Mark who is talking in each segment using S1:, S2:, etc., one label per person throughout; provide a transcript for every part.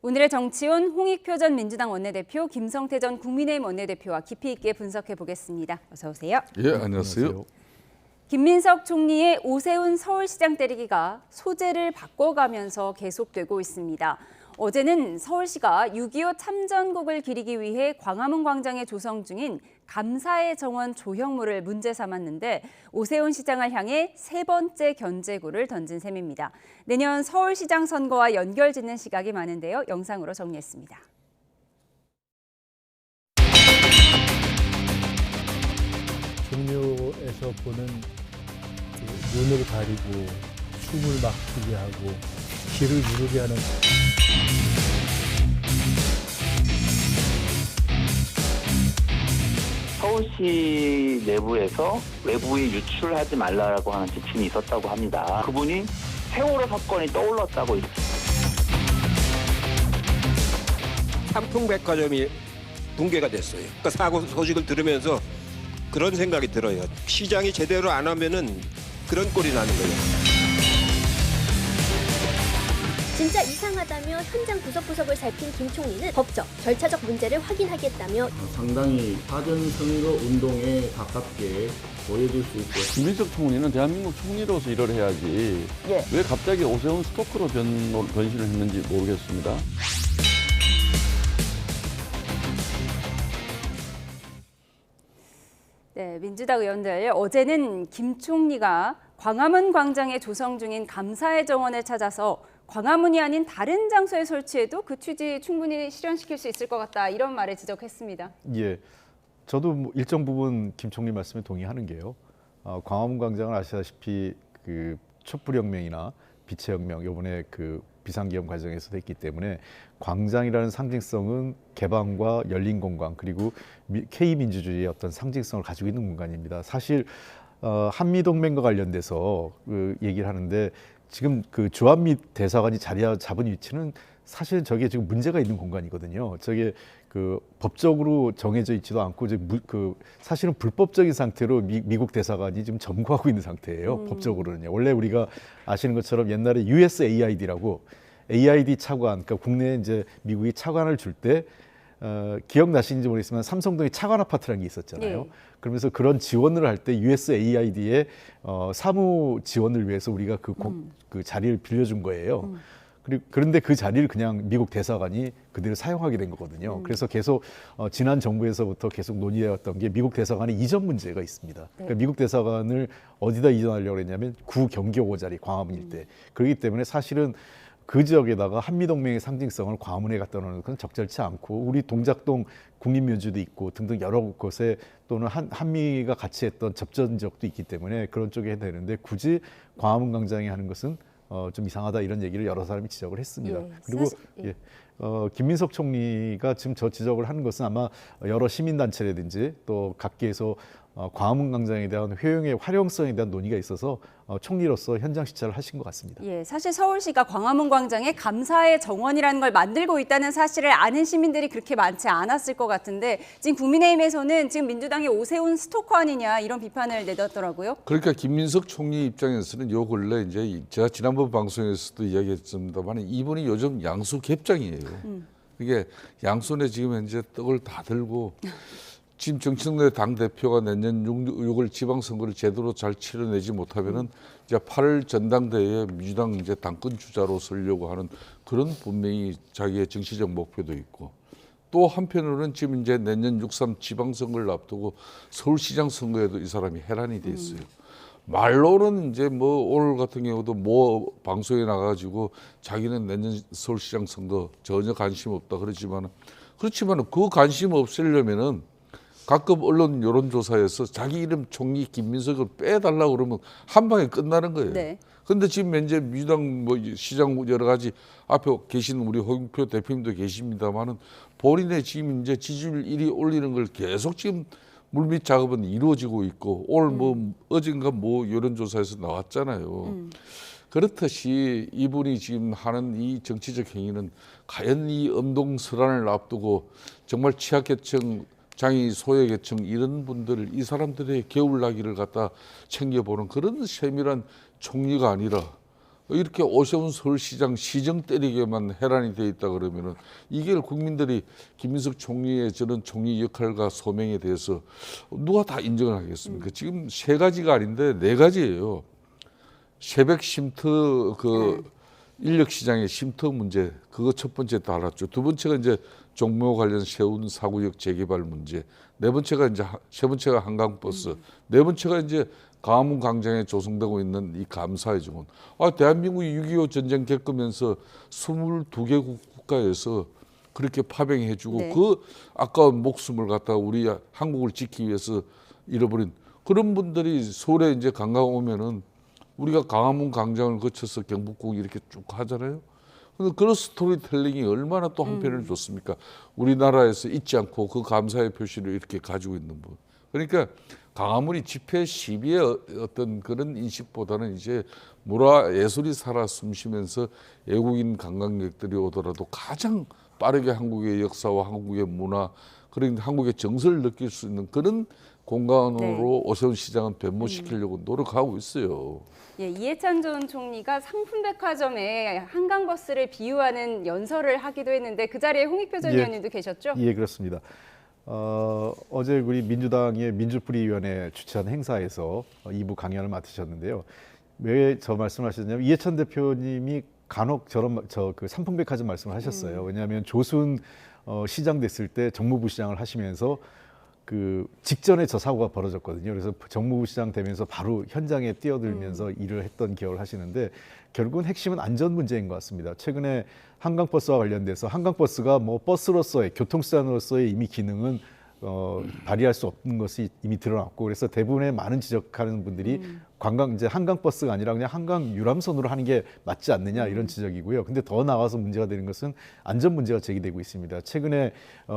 S1: 오늘의 정치온 홍익표 전 민주당 원내대표, 김성태 전 국민의힘 원내대표와 깊이 있게 분석해 보겠습니다. 어서 오세요.
S2: 예, 안녕하세요.
S1: 김민석 총리의 오세훈 서울시장 때리기가 소재를 바꿔가면서 계속되고 있습니다. 어제는 서울시가 6.25 참전곡을 기리기 위해 광화문 광장에 조성 중인 감사의 정원 조형물을 문제 삼았는데 오세훈 시장을 향해 세 번째 견제구를 던진 셈입니다. 내년 서울시장 선거와 연결짓는 시각이 많은데요. 영상으로 정리했습니다.
S3: 종묘에서 보는 눈을 가리고 숨을 막히게 하고 귀를 누르게 하는
S4: 서울시 내부에서 외부에 유출하지 말라고 하는 지침이 있었다고 합니다. 그분이 세월호 사건이 떠올랐다고.
S5: 삼풍백화점이 붕괴가 됐어요. 그러니까 사고 소식을 들으면서 그런 생각이 들어요. 시장이 제대로 안 하면은 그런 꼴이 나는 거예요.
S6: 진짜 이상하다며 현장 구석구석을 살핀 김 총리는 법적, 절차적 문제를 확인하겠다며
S7: 상당히 사전선거 운동에 가깝게 보여줄 수 있고.
S2: 김민석 총리는 대한민국 총리로서 일을 해야지 왜 갑자기 오세훈 스토커로 변신을 했는지 모르겠습니다.
S1: 네, 민주당 의원들, 어제는 김 총리가 광화문 광장에 조성 중인 감사의 정원을 찾아서 광화문이 아닌 다른 장소에 설치해도 그 취지 충분히 실현시킬 수 있을 것 같다, 이런 말을 지적했습니다.
S8: 예, 저도 일정 부분 김 총리 말씀에 동의하는 게요. 광화문 광장은 아시다시피 그 촛불혁명이나 빛의 혁명, 이번에 그 비상기업 과정에서도 했기 때문에 광장이라는 상징성은 개방과 열린 공간, 그리고 K민주주의의 어떤 상징성을 가지고 있는 공간입니다. 사실 한미동맹과 관련돼서 그 얘기를 하는데 지금 그 주한미 대사관이 자리 잡은 위치는 사실 저게 지금 문제가 있는 공간이거든요. 저게 그 법적으로 정해져 있지도 않고 그 사실은 불법적인 상태로 미국 대사관이 지금 점거하고 있는 상태예요. 법적으로는요. 원래 우리가 아시는 것처럼 옛날에 USAID라고 AID 차관, 그러니까 국내에 이제 미국이 차관을 줄 때 기억나시는지 모르겠지만 삼성동에 차관 아파트라는 게 있었잖아요.
S1: 네.
S8: 그러면서 그런 지원을 할 때 USAID의 사무 지원을 위해서 우리가 그 자리를 빌려준 거예요. 그런데 그 자리를 그냥 미국 대사관이 그대로 사용하게 된 거거든요. 그래서 계속 지난 정부에서부터 계속 논의해왔던 게 미국 대사관의 이전 문제가 있습니다. 그러니까 미국 대사관을 어디다 이전하려고 했냐면 구경교 자리, 광화문 일대. 그렇기 때문에 사실은 그 지역에다가 한미동맹의 상징성을 광화문에 갖다 놓는 건 적절치 않고, 우리 동작동 국립묘지도 있고 등등 여러 곳에 또는 한미가 같이 했던 접전 지역도 있기 때문에 그런 쪽에 해야 되는데 굳이 광화문 광장에 하는 것은 좀 이상하다, 이런 얘기를 여러 사람이 지적을 했습니다.
S1: 예,
S8: 그리고 김민석 총리가 지금 저 지적을 하는 것은 아마 여러 시민단체라든지 또 각계에서 광화문 광장에 대한 효용의 활용성에 대한 논의가 있어서 총리로서 현장 시찰을 하신 것 같습니다.
S1: 예, 사실 서울시가 광화문 광장에 감사의 정원이라는 걸 만들고 있다는 사실을 아는 시민들이 그렇게 많지 않았을 것 같은데, 지금 국민의힘에서는 지금 민주당이 오세훈 스토커 아니냐, 이런 비판을 내뒀더라고요.
S2: 그러니까 김민석 총리 입장에서는 요 근래 이제 제가 지난번 방송에서도 이야기했습니다만 이분이 요즘 양수 갭장이에요. 이게 양손에 지금 현재 떡을 다 들고 지금 정청래 당대표가 내년 6월 지방선거를 제대로 잘 치러내지 못하면은 이제 8월 전당대회에 민주당 이제 당권 주자로 서려고 하는 그런 분명히 자기의 정치적 목표도 있고, 또 한편으로는 지금 이제 내년 6.3 지방선거를 앞두고 서울시장 선거에도 이 사람이 해란이 돼 있어요. 말로는 이제 뭐 오늘 같은 경우도 뭐 방송에 나가가지고 자기는 내년 서울시장 선거 전혀 관심 없다 그렇지만은 그 관심 없애려면은 각급 언론 여론조사에서 자기 이름 총리 김민석을 빼달라고 그러면 한 방에 끝나는 거예요.
S1: 네.
S2: 근데 지금 현재 민주당 뭐 시장 여러 가지 앞에 계신 우리 홍익표 대표님도 계십니다만은 본인의 지금 이제 지지율 1위 올리는 걸 계속 지금 물밑 작업은 이루어지고 있고, 오늘 뭐 어젠가 뭐 여론조사에서 나왔잖아요. 그렇듯이 이분이 지금 하는 이 정치적 행위는 과연 이 엄동설안을 앞두고 정말 취약계층, 장애 소외계층 이런 분들, 이 사람들의 겨울나기를 갖다 챙겨보는 그런 세밀한 총리가 아니라 이렇게 오세훈 서울시장 시정 때리게만 해란이 돼 있다 그러면은 이게 국민들이 김민석 총리의 저런 총리 역할과 소명에 대해서 누가 다 인정을 하겠습니까? 지금 세 가지가 아닌데 네 가지예요. 새벽 쉼터 그 인력 시장의 쉼터 문제 그거 첫 번째 다 알았죠. 두 번째가 이제 종묘 관련 세운 사구역 재개발 문제. 네 번째가 이제 세 번째가 한강버스. 네 번째가 이제 광화문 광장에 조성되고 있는 이 감사의 정원. 대한민국이 6.25 전쟁 겪으면서 22개 국가에서 그렇게 파병해주고
S1: 네.
S2: 그 아까운 목숨을 갖다가 우리 한국을 지키기 위해서 잃어버린 그런 분들이 서울에 이제 관광 오면은 우리가 광화문 광장을 거쳐서 경복궁 이렇게 쭉 하잖아요. 근데 그런 스토리텔링이 얼마나 또 한편을 좋습니까? 우리나라에서 잊지 않고 그 감사의 표시를 이렇게 가지고 있는 분. 그러니까 광화문이 집회 시비의 어떤 그런 인식보다는 이제 문화 예술이 살아 숨쉬면서 외국인 관광객들이 오더라도 가장 빠르게 한국의 역사와 한국의 문화 그런 한국의 정서를 느낄 수 있는 그런 공간으로
S1: 네.
S2: 오세훈 시장은 변모시키려고 노력하고 있어요.
S1: 예, 이해찬 전 총리가 상품백화점에 한강버스를 비유하는 연설을 하기도 했는데 그 자리에 홍익표 전
S8: 예.
S1: 의원님도 계셨죠?
S8: 예, 그렇습니다. 어제 우리 민주당의 민주뿌리위원회 주최한 행사에서 2부 강연을 맡으셨는데요. 왜 저 말씀하셨냐면 이해찬 대표님이 간혹 저런 그 상품백화점 말씀을 하셨어요. 왜냐하면 조순 시장 됐을 때 정무부 시장을 하시면서 그 직전에 저 사고가 벌어졌거든요. 그래서 정무부 시장 되면서 바로 현장에 뛰어들면서 일을 했던 기억을 하시는데 결국은 핵심은 안전 문제인 것 같습니다. 최근에 한강버스와 관련돼서 한강버스가 뭐 버스로서의 교통수단으로서의 이미 기능은 발휘할 수 없는 것이 이미 드러났고 그래서 대부분의 많은 지적하는 분들이 관광 이제 한강버스가 아니라 그냥 한강 유람선으로 하는 게 맞지 않느냐 이런 지적이고요. 근데 더 나아가서 문제가 되는 것은 안전 문제가 제기되고 있습니다. 최근에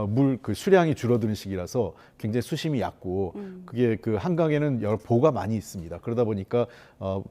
S8: 물 그 수량이 줄어드는 시기라서 굉장히 수심이 얕고 그게 그 한강에는 여러 보가 많이 있습니다. 그러다 보니까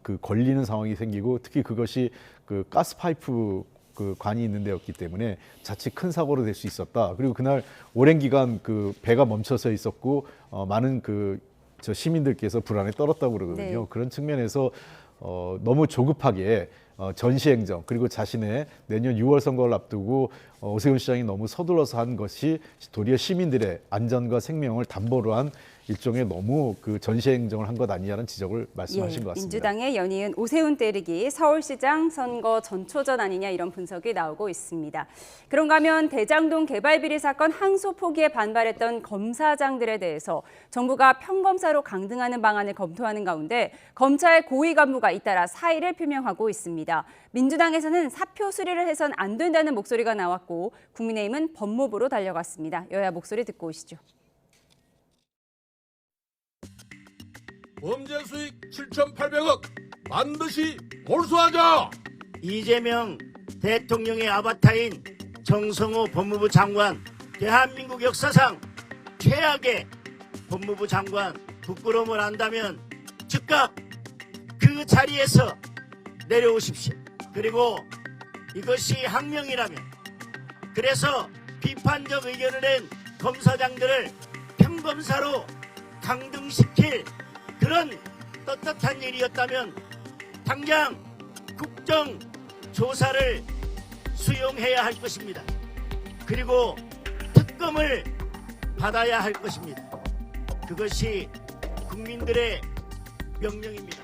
S8: 그 걸리는 상황이 생기고 특히 그것이 그 가스파이프 그 관이 있는 데였기 때문에 자칫 큰 사고로 될 수 있었다. 그리고 그날 오랜 기간 그 배가 멈춰서 있었고 많은 그 저 시민들께서 불안에 떨었다고 그러거든요.
S1: 네.
S8: 그런 측면에서 너무 조급하게 전시행정 그리고 자신의 내년 6월 선거를 앞두고 오세훈 시장이 너무 서둘러서 한 것이 도리어 시민들의 안전과 생명을 담보로 한 일종의 너무 그 전시행정을 한 것 아니냐는 지적을 말씀하신 것 같습니다.
S1: 민주당의 연이은 오세훈 때리기 서울시장 선거 전초전 아니냐 이런 분석이 나오고 있습니다. 그런가 하면 대장동 개발 비리 사건 항소 포기에 반발했던 검사장들에 대해서 정부가 평검사로 강등하는 방안을 검토하는 가운데 검찰 고위 간부가 잇따라 사의를 표명하고 있습니다. 민주당에서는 사표 수리를 해선 안 된다는 목소리가 나왔고 국민의힘은 법무부로 달려갔습니다. 여야 목소리 듣고 오시죠.
S9: 범죄 수익 7,800억 반드시 몰수하자.
S10: 이재명 대통령의 아바타인 정성호 법무부 장관, 대한민국 역사상 최악의 법무부 장관, 부끄러움을 안다면 즉각 그 자리에서 내려오십시오. 그리고 이것이 항명이라면, 그래서 비판적 의견을 낸 검사장들을 평검사로 강등시킬 그런 떳떳한 일이었다면 당장 국정조사를 수용해야 할 것입니다. 그리고 특검을 받아야 할 것입니다. 그것이 국민들의 명령입니다.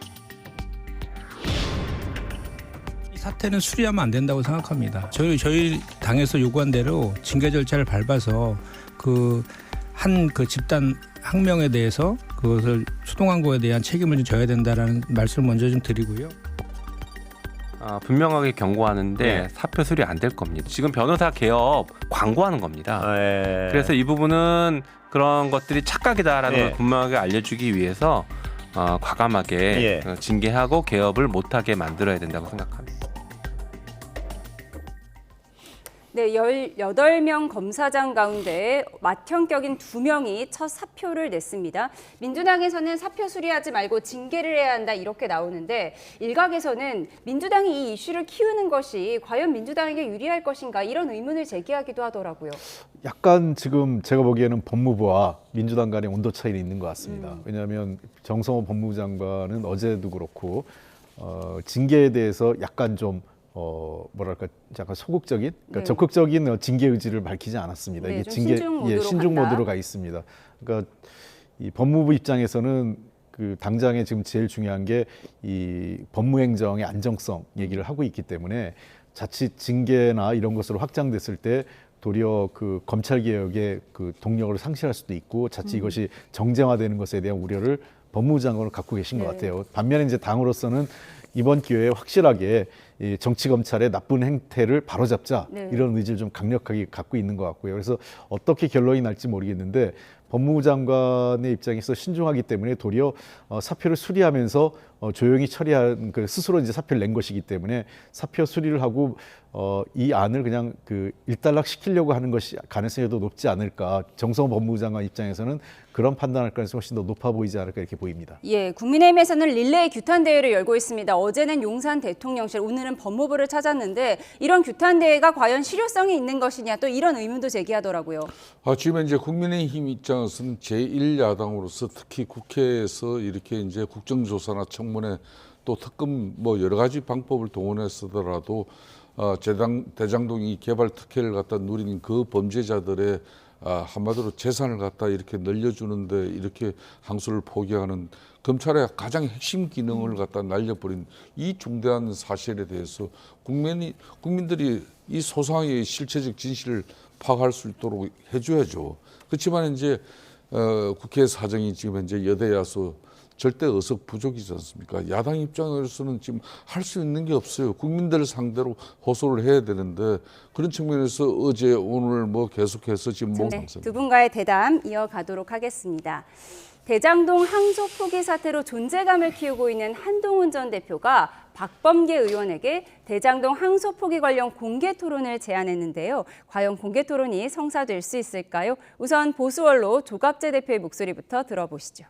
S11: 이 사태는 수리하면 안 된다고 생각합니다. 저희 당에서 요구한 대로 징계 절차를 밟아서 그 집단 항명에 대해서 그것을 수동한 거에 대한 책임을 좀 져야 된다라는 말씀을 먼저 좀 드리고요.
S12: 분명하게 경고하는데 사표 수리 안 될 겁니다. 지금 변호사 개업 광고하는 겁니다. 그래서 이 부분은 그런 것들이 착각이다라는 걸 분명하게 알려주기 위해서 과감하게 징계하고 개업을 못하게 만들어야 된다고 생각합니다.
S1: 네, 18명 검사장 가운데 맏형격인 2명이 첫 사표를 냈습니다. 민주당에서는 사표 수리하지 말고 징계를 해야 한다 이렇게 나오는데 일각에서는 민주당이 이 이슈를 키우는 것이 과연 민주당에게 유리할 것인가 이런 의문을 제기하기도 하더라고요.
S8: 약간 지금 제가 보기에는 법무부와 민주당 간의 온도 차이는 있는 것 같습니다. 왜냐하면 정성호 법무부 장관은 어제도 그렇고 징계에 대해서 약간 좀 뭐랄까 약간 소극적인, 그러니까
S1: 네.
S8: 적극적인 징계 의지를 밝히지 않았습니다.
S1: 네,
S8: 이게
S1: 좀
S8: 징계
S1: 신중 모드로
S8: 신중
S1: 간다.
S8: 모드로 가 있습니다. 그러니까 이 법무부 입장에서는 그 당장에 지금 제일 중요한 게 이 법무행정의 안정성 얘기를 하고 있기 때문에 자칫 징계나 이런 것으로 확장됐을 때 도리어 그 검찰 개혁의 그 동력을 상실할 수도 있고 자칫 이것이 정쟁화되는 것에 대한 우려를 법무부 장관은 갖고 계신 것 같아요. 반면에 이제 당으로서는 이번 기회에 확실하게 이 정치 검찰의 나쁜 행태를 바로잡자 이런 의지를 좀 강력하게 갖고 있는 것 같고요. 그래서 어떻게 결론이 날지 모르겠는데 법무부 장관의 입장에서 신중하기 때문에 도리어 사표를 수리하면서 조용히 처리한 그 스스로 이제 사표를 낸 것이기 때문에 사표 수리를 하고 이 안을 그냥 그 일단락 시키려고 하는 것이 가능성이 더 높지 않을까. 정성호 법무부 장관 입장에서는 그런 판단할 가능성이 훨씬 더 높아 보이지 않을까 이렇게 보입니다.
S1: 예, 국민의힘에서는 릴레이 규탄 대회를 열고 있습니다. 어제는 용산 대통령실, 오늘은 법무부를 찾았는데 이런 규탄 대회가 과연 실효성이 있는 것이냐 또 이런 의문도 제기하더라고요.
S2: 지금 이제 국민의힘 입장에서는 제1야당으로서 특히 국회에서 이렇게 이제 국정조사나 청문회 또 특검 뭐 여러 가지 방법을 동원해서더라도 대장동이 개발 특혜를 갖다 누린 그 범죄자들의 한마디로 재산을 갖다 이렇게 늘려주는데 이렇게 항소를 포기하는 검찰의 가장 핵심 기능을 갖다 날려버린 이 중대한 사실에 대해서 국민들이 이 소상의 실체적 진실을 파악할 수 있도록 해줘야죠. 그렇지만 이제 국회 사정이 지금 현재 여대야수 절대 의석 부족이지 않습니까? 야당 입장에서는 지금 할 수 있는 게 없어요. 국민들을 상대로 호소를 해야 되는데 그런 측면에서 어제 오늘 뭐 계속해서 지금
S1: 두 분과의 대담 이어가도록 하겠습니다. 대장동 항소 포기 사태로 존재감을 키우고 있는 한동훈 전 대표가 박범계 의원에게 대장동 항소 포기 관련 공개 토론을 제안했는데요. 과연 공개 토론이 성사될 수 있을까요? 우선 보수 언론 조갑재 대표의 목소리부터 들어보시죠.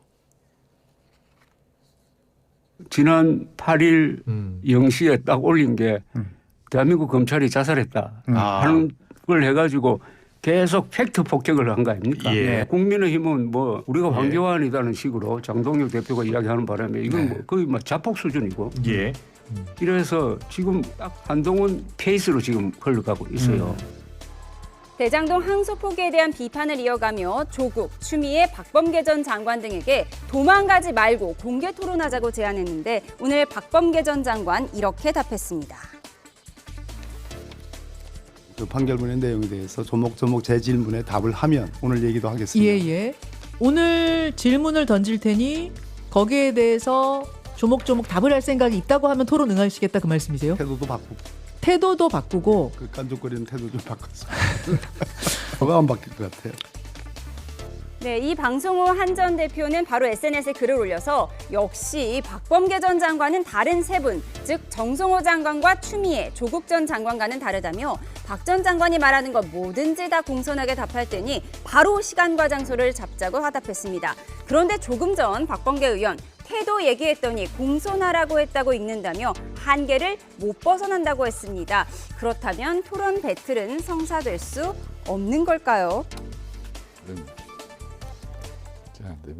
S13: 지난 8일 0시에 딱 올린 게 대한민국 검찰이 자살했다 하는 걸 해가지고 계속 팩트 폭격을 한 거 아닙니까?
S14: 예.
S13: 국민의힘은 뭐 우리가 황교안이라는 식으로 장동혁 대표가 이야기하는 바람에 이건 뭐 거의 뭐 자폭 수준이고
S14: 예.
S13: 이래서 지금 딱 한동훈 케이스로 지금 흘러가고 있어요.
S1: 대장동 항소 포기에 대한 비판을 이어가며 조국, 추미애, 박범계 전 장관 등에게 도망가지 말고 공개 토론하자고 제안했는데 오늘 박범계 전 장관 이렇게 답했습니다.
S15: 그 판결문의 내용에 대해서 조목조목 제 질문에 답을 하면 오늘 얘기도 하겠습니다.
S16: 예. 오늘 질문을 던질 테니 거기에 대해서 조목조목 답을 할 생각이 있다고 하면 토론 응하시겠다 그 말씀이세요? 태도도 바꾸고
S15: 그 깐족거리는 태도 좀 바꿨어. 뭐가 안 바뀔 것 같아요.
S1: 네, 이 방송 후 한 전 대표는 바로 SNS에 글을 올려서 역시 박범계 전 장관은 다른 세 분, 즉 정성호 장관과 추미애, 조국 전 장관과는 다르다며 박 전 장관이 말하는 것 뭐든지 다 공손하게 답할 테니 바로 시간과 장소를 잡자고 화답했습니다. 그런데 조금 전 박범계 의원 태도 얘기했더니 공손하라고 했다고 읽는다며 한계를 못 벗어난다고 했습니다. 그렇다면 토론 배틀은 성사될 수 없는 걸까요?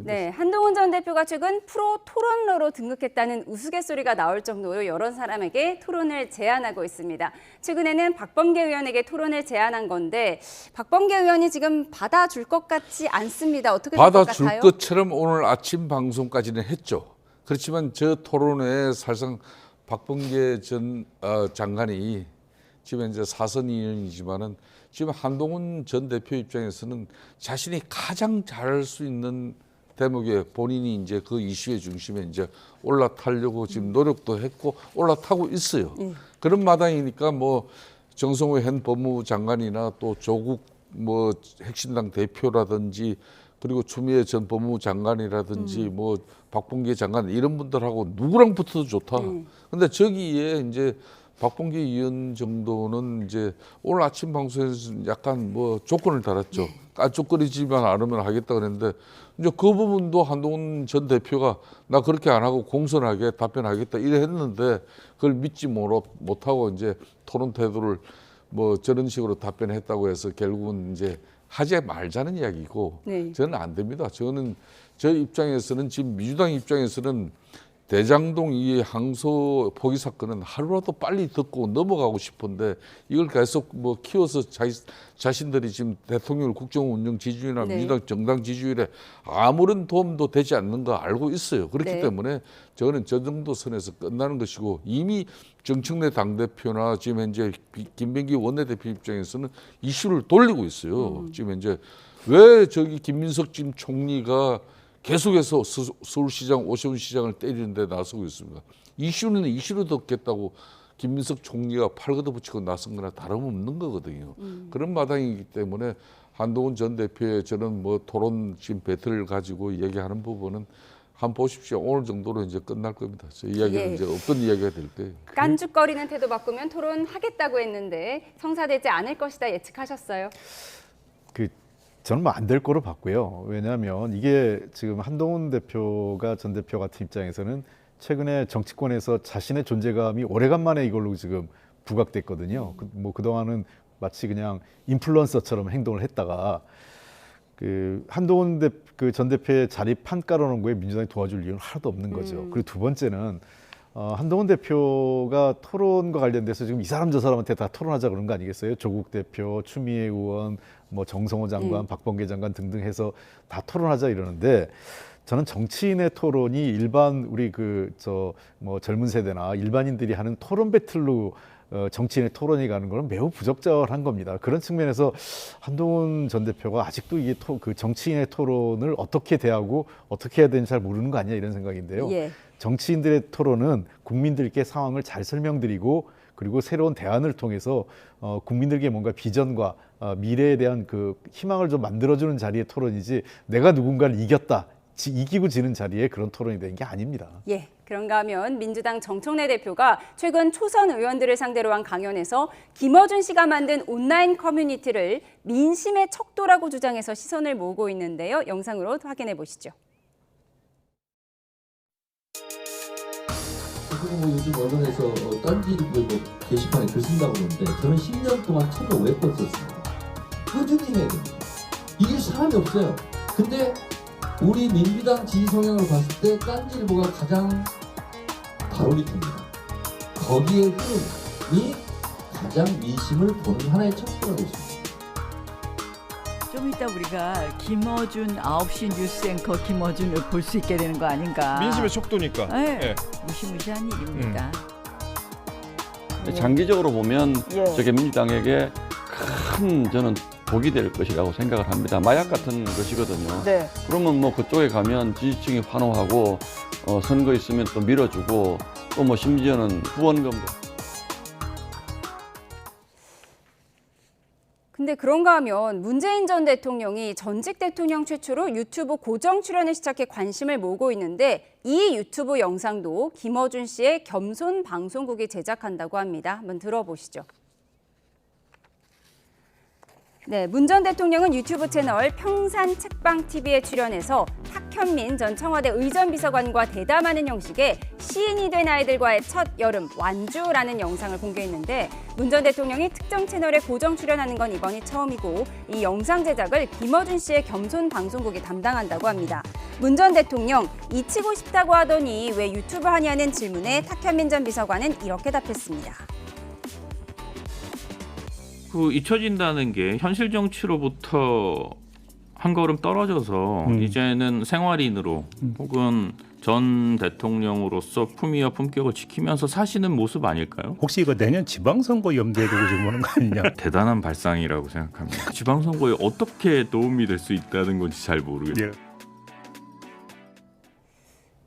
S1: 네, 한동훈 전 대표가 최근 프로 토론러로 등극했다는 우스갯소리가 나올 정도로 여러 사람에게 토론을 제안하고 있습니다. 최근에는 박범계 의원에게 토론을 제안한 건데 박범계 의원이 지금 받아줄 것 같지 않습니다. 어떻게 될 것 같아요?
S2: 받아줄 것처럼 오늘 아침 방송까지는 했죠. 그렇지만 저 토론회에 사실상 박범계 전 장관이 지금 이제 사선 의원이지만은 지금 한동훈 전 대표 입장에서는 자신이 가장 잘할 수 있는 대목에 본인이 이제 그 이슈의 중심에 이제 올라타려고 지금 노력도 했고 올라타고 있어요. 그런 마당이니까 뭐 정성호 현 법무부 장관이나 또 조국 뭐 핵신당 대표라든지 그리고 추미애 전 법무부 장관이라든지 뭐 박범계 장관 이런 분들하고 누구랑 붙어도 좋다. 근데 저기에 이제 박범계 의원 정도는 이제 오늘 아침 방송에서 약간 뭐 조건을 달았죠. 깐족거리지만 않으면 하겠다 그랬는데 이제 그 부분도 한동훈 전 대표가 나 그렇게 안 하고 공손하게 답변하겠다 이래 했는데 그걸 믿지 못하고 이제 토론 태도를 뭐 저런 식으로 답변했다고 해서 결국은 이제 하지 말자는 이야기고 저는 안 됩니다. 저는 저 입장에서는 지금 민주당 입장에서는 대장동 이 항소 포기 사건은 하루라도 빨리 듣고 넘어가고 싶은데 이걸 계속 뭐 키워서 자신들이 지금 대통령 국정 운영 지지율이나
S1: 네.
S2: 민주당 정당 지지율에 아무런 도움도 되지 않는 거 알고 있어요. 그렇기
S1: 네.
S2: 때문에 저는 저 정도 선에서 끝나는 것이고 이미 정청래 당대표나 지금 현재 김병기 원내대표 입장에서는 이슈를 돌리고 있어요. 지금 현재 왜 저기 김민석 지금 총리가 계속해서 서울시장 오세훈 시장을 때리는 데 나서고 있습니다. 이슈는 이슈로 듣겠다고 김민석 총리가 팔 걷어붙이고 나선 거나 다름없는 거거든요. 그런 마당이기 때문에 한동훈 전 대표의 저는 뭐 토론 지금 배틀을 가지고 얘기하는 부분은 한번 보십시오. 오늘 정도로 이제 끝날 겁니다. 저 이야기는
S1: 예.
S2: 이제 없던 이야기가 될 거예요.
S1: 깐죽거리는 태도 바꾸면 토론하겠다고 했는데 성사되지 않을 것이다 예측하셨어요?
S8: 저는 뭐 안 될 거로 봤고요. 왜냐하면 이게 지금 한동훈 대표가 전 대표 같은 입장에서는 최근에 정치권에서 자신의 존재감이 오래간만에 이걸로 지금 부각됐거든요. 뭐 그동안은 마치 그냥 인플루언서처럼 행동을 했다가 그 한동훈 전 대표의 자리 판 깔아놓은 거에 민주당이 도와줄 이유는 하나도 없는 거죠. 그리고 두 번째는 한동훈 대표가 토론과 관련돼서 지금 이 사람 저 사람한테 다 토론하자 그런 거 아니겠어요? 조국 대표, 추미애 의원, 뭐 정성호 장관, 박범계 장관 등등 해서 다 토론하자 이러는데 저는 정치인의 토론이 일반 우리 뭐 젊은 세대나 일반인들이 하는 토론 배틀로 정치인의 토론이 가는 것은 매우 부적절한 겁니다. 그런 측면에서 한동훈 전 대표가 아직도 이게 그 정치인의 토론을 어떻게 대하고 어떻게 해야 되는지 잘 모르는 거 아니냐 이런 생각인데요.
S1: 예.
S8: 정치인들의 토론은 국민들께 상황을 잘 설명드리고 그리고 새로운 대안을 통해서 국민들께 뭔가 비전과 미래에 대한 그 희망을 좀 만들어주는 자리의 토론이지 내가 누군가를 이겼다, 이기고 지는 자리에 그런 토론이 되는 게 아닙니다.
S1: 예. 그런가 하면 민주당 정청래 대표가 최근 초선 의원들을 상대로 한 강연에서 김어준 씨가 만든 온라인 커뮤니티를 민심의 척도라고 주장해서 시선을 모으고 있는데요. 영상으로 확인해 보시죠.
S14: 뭐 요즘 언론에서 딴지 뭐 게시판에 글 쓴다고 그러는데 저는 10년 동안 책을 왜 썼습니다. 꾸준히 해야 됩니다. 이길 사람이 없어요. 근데 우리 민주당 지지 성향을 봤을 때 딴지일보가 가장 바로 밑입니다. 거기에 흐름이 가장 민심을 보는 하나의 척도가 됐습니다.
S17: 좀 이따 우리가 김어준 9시 뉴스 앵커 김어준을 볼 수 있게 되는 거 아닌가.
S18: 민심의 척도니까.
S17: 네.
S18: 네.
S17: 무시무시한 일입니다.
S19: 장기적으로 보면
S17: 예.
S19: 저게 민주당에게 큰 저는 복이 될 것이라고 생각을 합니다. 마약 같은 것이거든요.
S17: 네.
S19: 그러면 뭐 그쪽에 가면 지지층이 환호하고 선거 있으면 또 밀어주고 또 뭐 심지어는 후원금도.
S1: 근데 그런가 하면 문재인 전 대통령이 전직 대통령 최초로 유튜브 고정 출연을 시작해 관심을 모으고 있는데 이 유튜브 영상도 김어준 씨의 겸손 방송국이 제작한다고 합니다. 한번 들어보시죠. 네, 문 전 대통령은 유튜브 채널 평산책방TV에 출연해서 탁현민 전 청와대 의전비서관과 대담하는 형식의 시인이 된 아이들과의 첫 여름 완주라는 영상을 공개했는데 문 전 대통령이 특정 채널에 고정 출연하는 건 이번이 처음이고 이 영상 제작을 김어준 씨의 겸손 방송국이 담당한다고 합니다. 문 전 대통령 잊히고 싶다고 하더니 왜 유튜브 하냐는 질문에 탁현민 전 비서관은 이렇게 답했습니다.
S20: 잊혀진다는 게 현실 정치로부터 한 걸음 떨어져서 이제는 생활인으로 혹은 전 대통령으로서 품위와 품격을 지키면서 사시는 모습 아닐까요?
S3: 혹시 이거 내년 지방선거 염두에 두고 지금 오는 거 아니냐?
S20: 대단한 발상이라고 생각합니다. 지방선거에 어떻게 도움이 될 수 있다는 건지 잘 모르겠어요.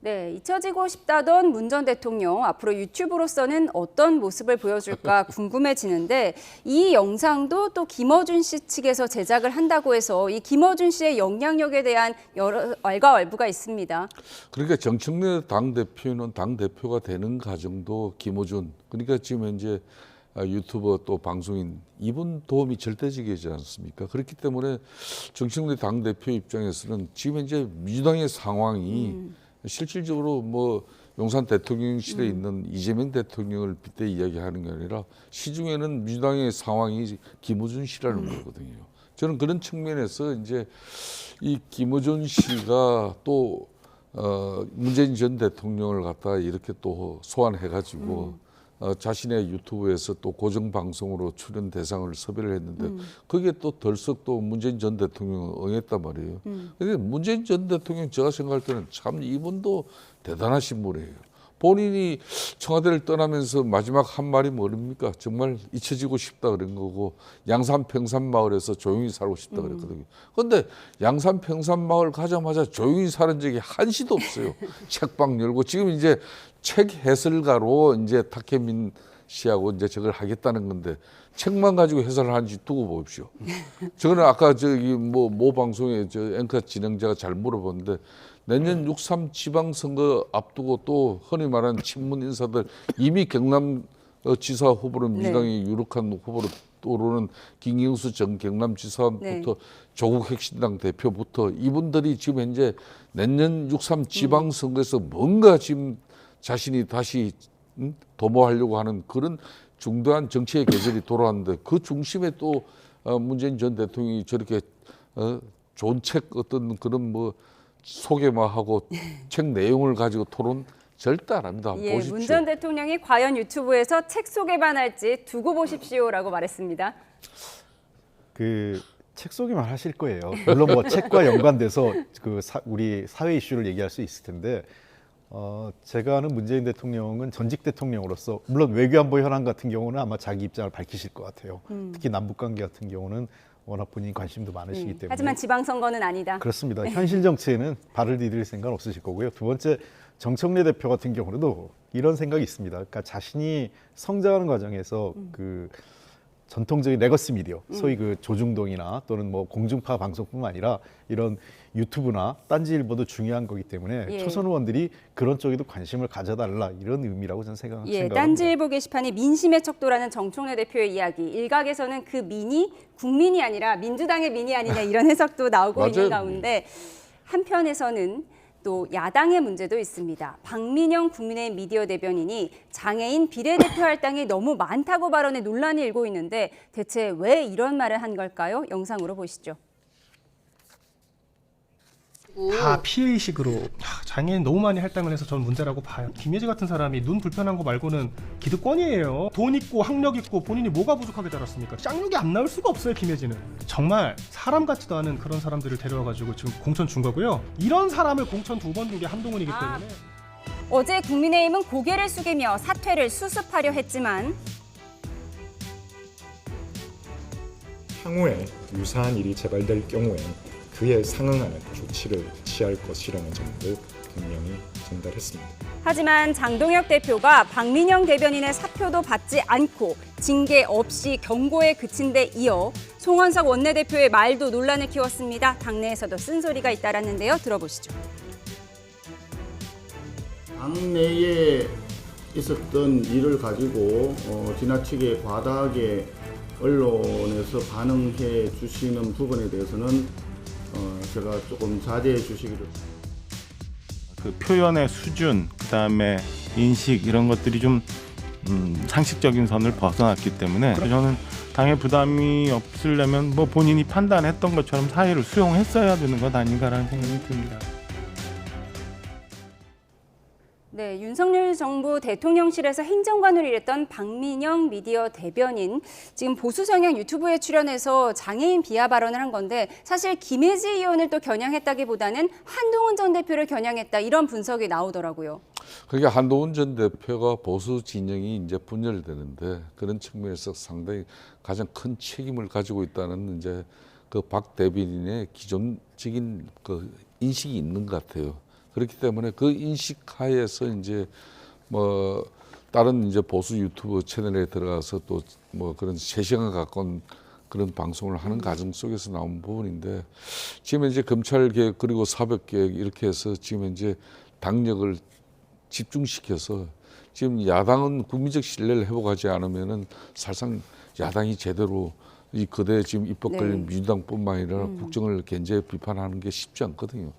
S1: 네, 잊혀지고 싶다던 문 전 대통령 앞으로 유튜브로서는 어떤 모습을 보여줄까 궁금해지는데 이 영상도 또 김어준 씨 측에서 제작을 한다고 해서 이 김어준 씨의 영향력에 대한 여러 왈가왈부가 있습니다.
S2: 그러니까 정청래 당대표는 당대표가 되는 과정도 김어준, 그러니까 지금 현재 유튜버 또 방송인 이분 도움이 절대적이지 않습니까? 그렇기 때문에 정청래 당대표 입장에서는 지금 현재 민주당의 상황이 실질적으로 뭐 용산 대통령실에 있는 이재명 대통령을 빗대 이야기하는 게 아니라 시중에는 민주당의 상황이 김어준 씨라는 거거든요. 저는 그런 측면에서 이제 이 김어준 씨가 또 문재인 전 대통령을 갖다가 이렇게 또 소환해가지고 자신의 유튜브에서 또 고정 방송으로 출연 대상을 섭외를 했는데 거기에 또 덜썩 또 문재인 전 대통령을 응했단 말이에요. 근데 문재인 전 대통령 제가 생각할 때는 참 이분도 대단하신 분이에요. 본인이 청와대를 떠나면서 마지막 한 말이 뭡니까? 정말 잊혀지고 싶다 그런 거고 양산 평산마을에서 조용히 살고 싶다 그랬거든요. 그런데 양산 평산마을 가자마자 조용히 사는 적이 한시도 없어요. 책방 열고 지금 이제 책 해설가로 이제 탁혜민 씨하고 이제 저걸 하겠다는 건데 책만 가지고 해설을 하는지 두고 보십시오. 저는 아까 저기 모 방송에 저 앵커 진행자가 잘 물어봤는데 내년 6.3 지방선거 앞두고 또 흔히 말하는 친문 인사들 이미 경남지사 후보로 민주당이 유력한 후보로 오르는 김경수 전 경남지사부터 조국 혁신당 대표부터 이분들이 지금 현재 내년 6.3 지방선거에서 뭔가 지금 자신이 다시 도모하려고 하는 그런 중대한 정치의 계절이 돌아왔는데 그 중심에 또 문재인 전 대통령이 저렇게 좋은 책 어떤 그런 뭐 소개만 하고 책 내용을 가지고 토론 절대 안 합니다.
S1: 예,
S2: 보십시오.
S1: 문 전 대통령이 과연 유튜브에서 책 소개만 할지 두고 보십시오라고 말했습니다.
S8: 그 책 소개만 하실 거예요. 물론 뭐 책과 연관돼서 그 우리 사회 이슈를 얘기할 수 있을 텐데 제가 아는 문재인 대통령은 전직 대통령으로서 물론 외교안보 현안 같은 경우는 아마 자기 입장을 밝히실 것 같아요. 특히 남북관계 같은 경우는 워낙 본인 관심도 많으시기 때문에.
S1: 하지만 지방선거는 아니다.
S8: 그렇습니다. 현실 정치에는 발을 디딜 생각은 없으실 거고요. 두 번째 정청래 대표 같은 경우도 이런 생각이 있습니다. 그러니까 자신이 성장하는 과정에서 그 전통적인 레거시 미디어, 소위 그 조중동이나 또는 뭐 공중파 방송뿐만 아니라 이런 유튜브나 딴지일보도 중요한 거기 때문에 초선 의원들이 그런 쪽에도 관심을 가져달라 이런 의미라고 저는 생각합니다.
S1: 딴지일보 게시판에 민심의 척도라는 정청래 대표의 이야기. 일각에서는 그 민이 국민이 아니라 민주당의 민이 아니냐 이런 해석도 나오고 있는 가운데 한편에서는 또 야당의 문제도 있습니다. 박민영 국민의힘 미디어 대변인이 장애인 비례대표 할당이 너무 많다고 발언해 논란이 일고 있는데 대체 왜 이런 말을 한 걸까요? 영상으로 보시죠.
S18: 다 피해의식으로 장애인 너무 많이 할당을 해서 저는 문제라고 봐요. 김예지 같은 사람이 눈 불편한 거 말고는 기득권이에요. 돈 있고 학력 있고 본인이 뭐가 부족하게 자랐습니까? 쌍욕이 안 나올 수가 없어요. 김예지는 정말 사람 같지도 않은 그런 사람들을 데려와가지고 지금 공천 준 거고요. 이런 사람을 공천 2번 준 게 한동훈이기 때문에
S1: 어제 국민의힘은 고개를 숙이며 사퇴를 수습하려 했지만
S21: 향후에 유사한 일이 재발될 경우에 그에 상응하는 조치를 취할 것이라는 점도 분명히 전달했습니다.
S1: 하지만 장동혁 대표가 박민영 대변인의 사표도 받지 않고 징계 없이 경고에 그친 데 이어 송원석 원내대표의 말도 논란을 키웠습니다. 당내에서도 쓴소리가 잇따랐는데요. 들어보시죠.
S7: 당내에 있었던 일을 가지고 지나치게 과다하게 언론에서 반응해 주시는 부분에 대해서는 제가 조금 자제해 주시기를.
S22: 그 표현의 수준, 그다음에 인식 이런 것들이 좀 상식적인 선을 벗어났기 때문에 저는 당의 부담이 없으려면 뭐 본인이 판단했던 것처럼 사회를 수용했어야 되는 것 아닌가라는 생각이 듭니다.
S1: 네, 윤석열 정부 대통령실에서 행정관을 일했던 박민영 미디어 대변인, 지금 보수 성향 유튜브에 출연해서 장애인 비하 발언을 한 건데 사실 김혜지 의원을 또 겨냥했다기보다는 한동훈 전 대표를 겨냥했다 이런 분석이 나오더라고요.
S2: 그러니까 한동훈 전 대표가 보수 진영이 이제 분열되는데 그런 측면에서 상당히 가장 큰 책임을 가지고 있다는 이제 그 박 대변인의 기존적인 그 인식이 있는 것 같아요. 그렇기 때문에 그 인식 하에서 이제 뭐 다른 이제 보수 유튜브 채널에 들어가서 또 뭐 그런 3시간 가까운 그런 방송을 하는 과정 속에서 나온 부분인데 지금 이제 검찰 개혁 그리고 사법 개혁 이렇게 해서 지금 이제 당력을 집중시켜서 지금 야당은 국민적 신뢰를 회복하지 않으면은 사실상 야당이 제대로 이 그대 지금 입법 걸린 민주당뿐만 아니라 국정을 견제 비판하는 게 쉽지 않거든요.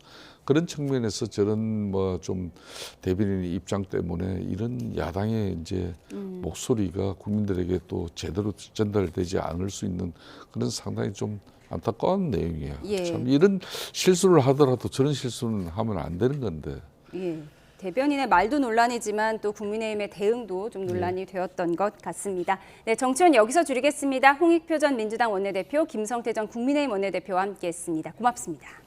S2: 그런 측면에서 저런 뭐 좀 대변인의 입장 때문에 이런 야당의 이제 목소리가 국민들에게 또 제대로 전달되지 않을 수 있는 그런 상당히 좀 안타까운 내용이에요.
S1: 예.
S2: 참 이런 실수를 하더라도 저런 실수는 하면 안 되는 건데.
S1: 예. 대변인의 말도 논란이지만 또 국민의힘의 대응도 좀 논란이 되었던 것 같습니다. 네, 정치원 여기서 줄이겠습니다. 홍익표 전 민주당 원내대표, 김성태 전 국민의힘 원내대표와 함께했습니다. 고맙습니다.